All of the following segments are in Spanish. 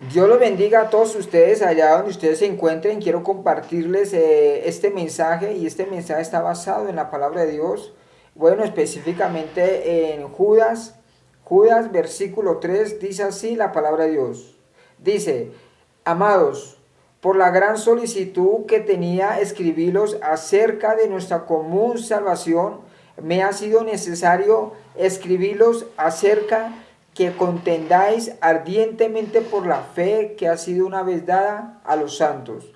Dios los bendiga a todos ustedes allá donde ustedes se encuentren. Quiero compartirles este mensaje y este mensaje está basado en la palabra de Dios. Bueno, específicamente en Judas versículo 3 dice así la palabra de Dios. Dice, amados, por la gran solicitud que tenía escribirlos acerca de nuestra común salvación, me ha sido necesario escribirlos acerca que contendáis ardientemente por la fe que ha sido una vez dada a los santos.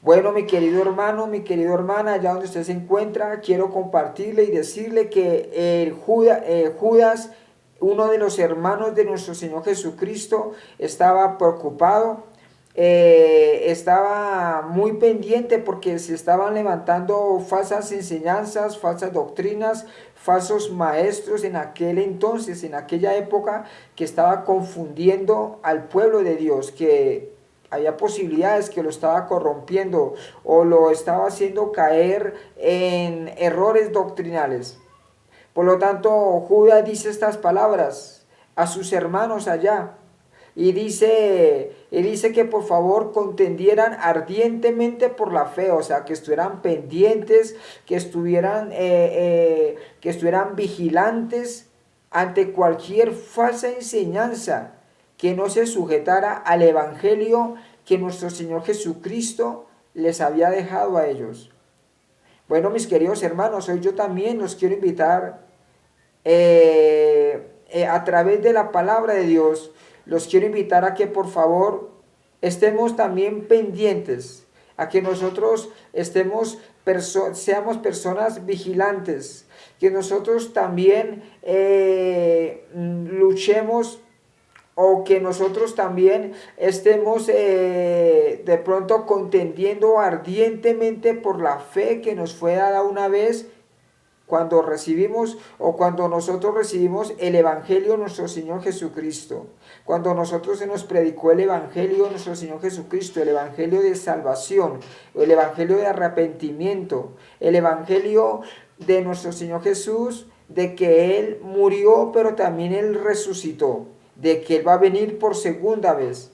Bueno, mi querido hermano, mi querida hermana, allá donde usted se encuentra, quiero compartirle y decirle que Judas, uno de los hermanos de nuestro Señor Jesucristo, estaba preocupado, estaba muy pendiente porque se estaban levantando falsas enseñanzas, falsas doctrinas, falsos maestros en aquel entonces, en aquella época, que estaba confundiendo al pueblo de Dios, que había posibilidades que lo estaba corrompiendo o lo estaba haciendo caer en errores doctrinales. Por lo tanto, Judas dice estas palabras a sus hermanos allá y dice que por favor contendieran ardientemente por la fe, o sea, que estuvieran pendientes, que estuvieran vigilantes ante cualquier falsa enseñanza que no se sujetara al evangelio que nuestro Señor Jesucristo les había dejado a ellos. Bueno, mis queridos hermanos, hoy yo también los quiero invitar a través de la palabra de Dios, los quiero invitar a que por favor estemos también pendientes, a que nosotros seamos personas vigilantes, que nosotros también luchemos o que nosotros también estemos de pronto contendiendo ardientemente por la fe que nos fue dada una vez cuando recibimos o cuando nosotros recibimos el Evangelio de nuestro Señor Jesucristo, cuando nosotros se nos predicó el Evangelio de nuestro Señor Jesucristo, el Evangelio de salvación, el Evangelio de arrepentimiento, el Evangelio de nuestro Señor Jesús, de que Él murió pero también Él resucitó, de que Él va a venir por segunda vez.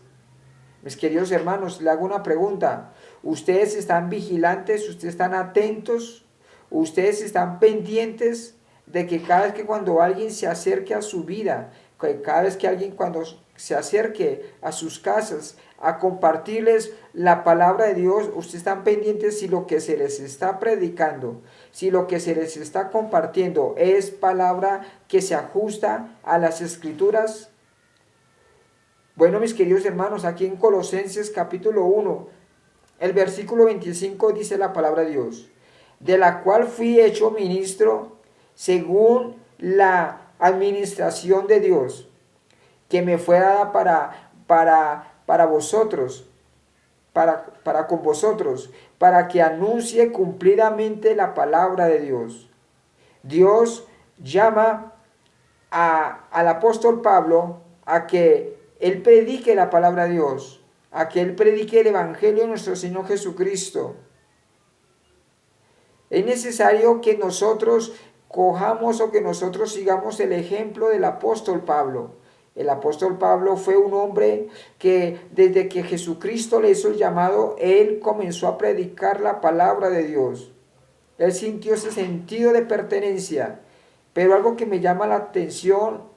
Mis queridos hermanos, le hago una pregunta. ¿Ustedes están vigilantes? ¿Ustedes están atentos? ¿Ustedes están pendientes de que cada vez que cuando alguien se acerque a su vida, que cada vez que alguien cuando se acerque a sus casas a compartirles la palabra de Dios, ustedes están pendientes si lo que se les está predicando, si lo que se les está compartiendo es palabra que se ajusta a las escrituras? Bueno, mis queridos hermanos, aquí en Colosenses capítulo 1, el versículo 25 dice la palabra de Dios, de la cual fui hecho ministro según la administración de Dios, que me fue dada para vosotros, para con vosotros, para que anuncie cumplidamente la palabra de Dios. Dios llama al apóstol Pablo a que él predique la palabra de Dios, a que él predique el evangelio de nuestro Señor Jesucristo. Es necesario que nosotros cojamos o que nosotros sigamos el ejemplo del apóstol Pablo. El apóstol Pablo fue un hombre que desde que Jesucristo le hizo el llamado, él comenzó a predicar la palabra de Dios. Él sintió ese sentido de pertenencia. Pero algo que me llama la atención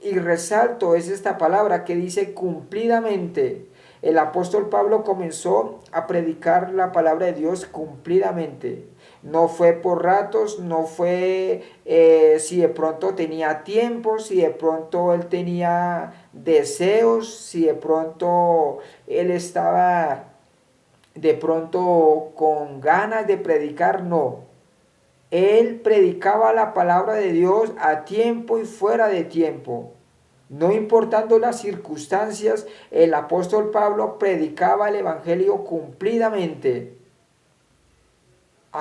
y resalto es esta palabra que dice cumplidamente. El apóstol Pablo comenzó a predicar la palabra de Dios cumplidamente. No fue por ratos, no fue si de pronto tenía tiempo, si de pronto él tenía deseos, si de pronto él estaba de pronto con ganas de predicar, no. Él predicaba la palabra de Dios a tiempo y fuera de tiempo. No importando las circunstancias, el apóstol Pablo predicaba el evangelio cumplidamente. Le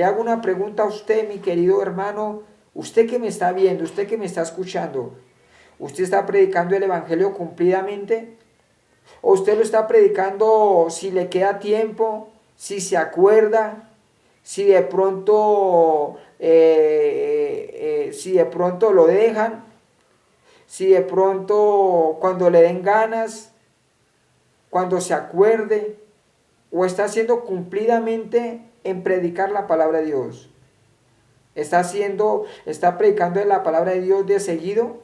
hago una pregunta a usted, mi querido hermano, usted que me está viendo, usted que me está escuchando. ¿Usted está predicando el evangelio cumplidamente? ¿O usted lo está predicando si le queda tiempo, si se acuerda? Si de pronto lo dejan, si de pronto cuando le den ganas, cuando se acuerde, o está haciendo cumplidamente en predicar la palabra de Dios. Está predicando la palabra de Dios de seguido.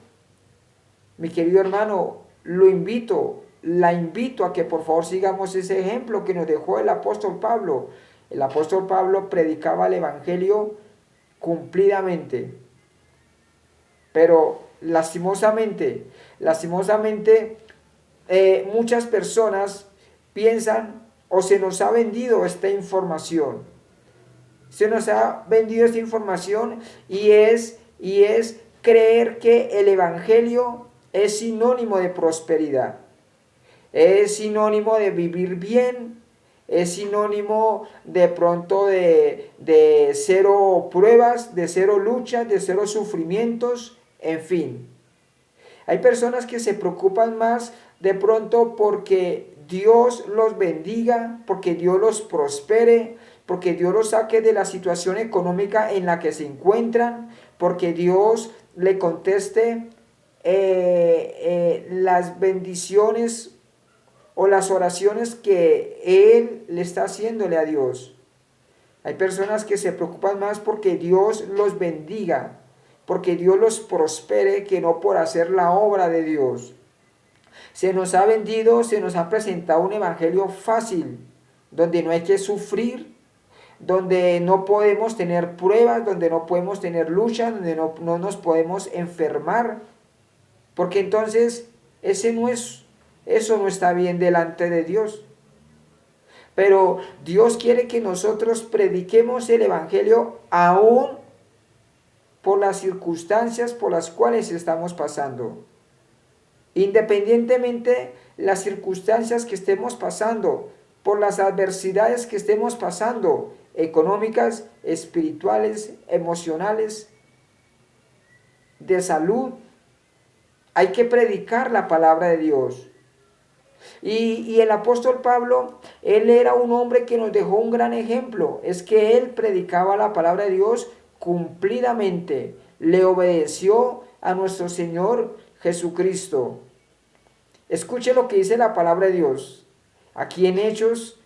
Mi querido hermano, la invito a que por favor sigamos ese ejemplo que nos dejó el apóstol Pablo. El apóstol Pablo predicaba el evangelio cumplidamente. Pero lastimosamente, muchas personas piensan o se nos ha vendido esta información. Se nos ha vendido esta información y es creer que el evangelio es sinónimo de prosperidad, es sinónimo de vivir bien, es sinónimo de pronto de cero pruebas, de cero luchas, de cero sufrimientos, en fin. Hay personas que se preocupan más de pronto porque Dios los bendiga, porque Dios los prospere, porque Dios los saque de la situación económica en la que se encuentran, porque Dios le conteste las bendiciones o las oraciones que Él le está haciéndole a Dios. Hay personas que se preocupan más porque Dios los bendiga, porque Dios los prospere, que no por hacer la obra de Dios. Se nos ha vendido, se nos ha presentado un evangelio fácil, donde no hay que sufrir, donde no podemos tener pruebas, donde no podemos tener luchas, donde no nos podemos enfermar, porque entonces eso no está bien delante de Dios. Pero Dios quiere que nosotros prediquemos el evangelio aún por las circunstancias por las cuales estamos pasando. Independientemente las circunstancias que estemos pasando, por las adversidades que estemos pasando, económicas, espirituales, emocionales, de salud, hay que predicar la palabra de Dios. Y el apóstol Pablo, él era un hombre que nos dejó un gran ejemplo. Es que él predicaba la palabra de Dios cumplidamente. Le obedeció a nuestro Señor Jesucristo. Escuche lo que dice la palabra de Dios. Aquí en Hechos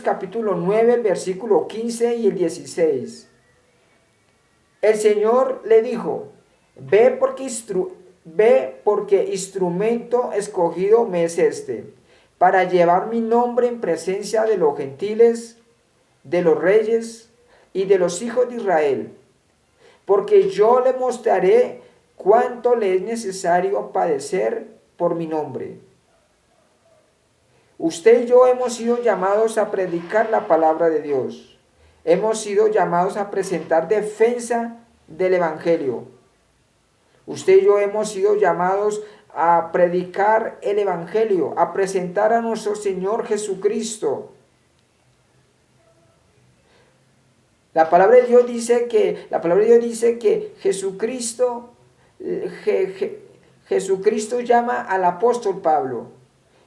capítulo 9, el versículo 15 y el 16. El Señor le dijo, ve porque instrumento escogido me es este, para llevar mi nombre en presencia de los gentiles, de los reyes y de los hijos de Israel, porque yo le mostraré cuánto le es necesario padecer por mi nombre. Usted y yo hemos sido llamados a predicar la palabra de Dios. Hemos sido llamados a presentar defensa del evangelio. Usted y yo hemos sido llamados a predicar el evangelio, a presentar a nuestro Señor Jesucristo. La palabra de Dios dice que Jesucristo llama al apóstol Pablo,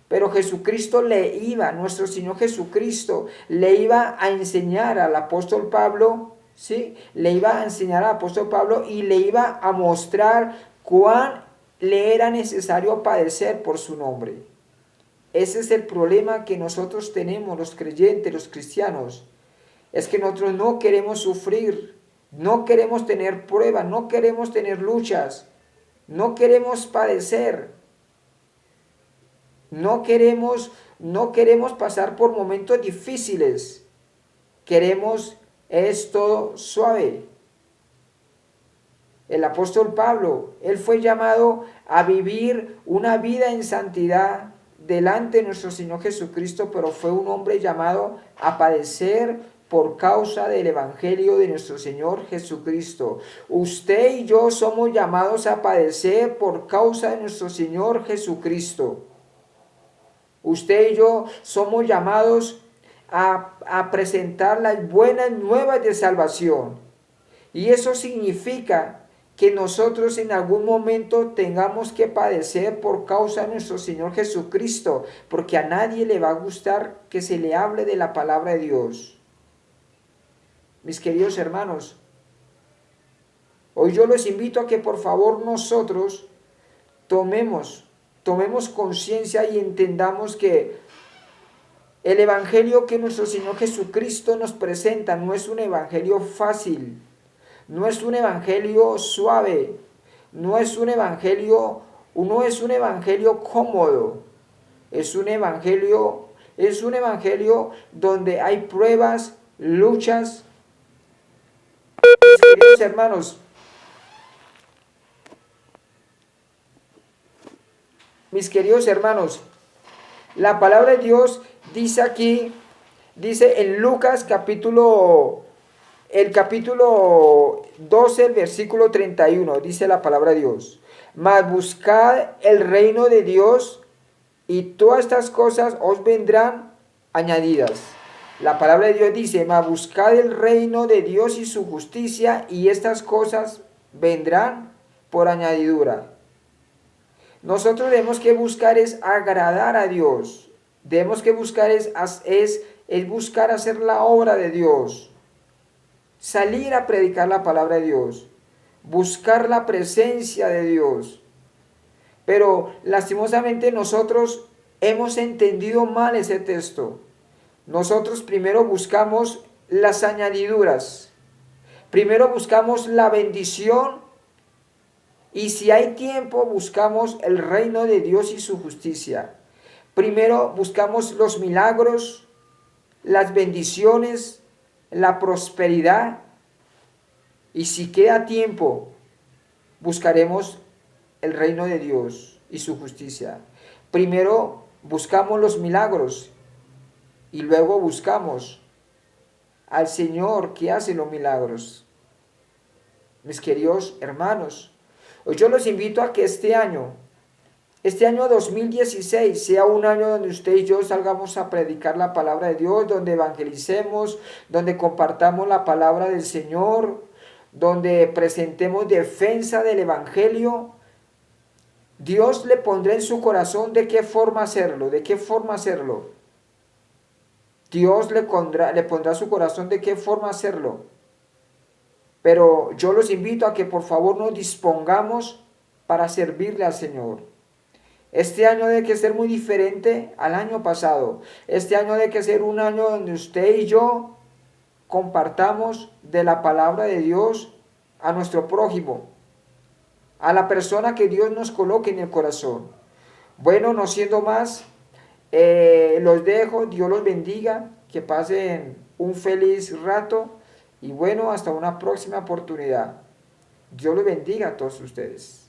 pero nuestro Señor Jesucristo le iba a enseñar al apóstol Pablo, ¿sí? Le iba a enseñar al apóstol Pablo y le iba a mostrar cuán le era necesario padecer por su nombre. Ese es el problema que nosotros tenemos, los creyentes, los cristianos. Es que nosotros no queremos sufrir, no queremos tener pruebas, no queremos tener luchas, no queremos padecer, no queremos pasar por momentos difíciles. Queremos es todo suave. El apóstol Pablo, él fue llamado a vivir una vida en santidad delante de nuestro Señor Jesucristo, pero fue un hombre llamado a padecer por causa del evangelio de nuestro Señor Jesucristo. Usted y yo somos llamados a padecer por causa de nuestro Señor Jesucristo. Usted y yo somos llamados a presentar las buenas nuevas de salvación. Y eso significa que nosotros en algún momento tengamos que padecer por causa de nuestro Señor Jesucristo, porque a nadie le va a gustar que se le hable de la palabra de Dios. Mis queridos hermanos, hoy yo los invito a que por favor nosotros tomemos conciencia y entendamos que el evangelio que nuestro Señor Jesucristo nos presenta no es un evangelio fácil, no es un evangelio suave, no es un evangelio cómodo, es un evangelio donde hay pruebas, luchas. Mis queridos hermanos, la palabra de Dios dice aquí, dice en Lucas el capítulo 12, el versículo 31, dice la palabra de Dios: mas buscad el reino de Dios y todas estas cosas os vendrán añadidas. La palabra de Dios dice: mas buscad el reino de Dios y su justicia, y estas cosas vendrán por añadidura. Nosotros debemos que buscar es agradar a Dios. Debemos que buscar es buscar hacer la obra de Dios. Salir a predicar la palabra de Dios. Buscar la presencia de Dios. Pero lastimosamente nosotros hemos entendido mal ese texto. Nosotros primero buscamos las añadiduras. Primero buscamos la bendición. Y si hay tiempo, buscamos el reino de Dios y su justicia. Primero buscamos los milagros, las bendiciones, la prosperidad. Y si queda tiempo, buscaremos el reino de Dios y su justicia. Primero buscamos los milagros y luego buscamos al Señor que hace los milagros. Mis queridos hermanos, yo los invito a que este año 2016 sea un año donde usted y yo salgamos a predicar la palabra de Dios, donde evangelicemos, donde compartamos la palabra del Señor, donde presentemos defensa del evangelio. Dios le pondrá en su corazón de qué forma hacerlo, Dios le pondrá en su corazón de qué forma hacerlo. Pero yo los invito a que por favor nos dispongamos para servirle al Señor. Este año debe que ser muy diferente al año pasado. Este año debe que ser un año donde usted y yo compartamos de la palabra de Dios a nuestro prójimo, a la persona que Dios nos coloque en el corazón. Bueno, no siendo más, los dejo, Dios los bendiga, que pasen un feliz rato. Y bueno, hasta una próxima oportunidad. Dios los bendiga a todos ustedes.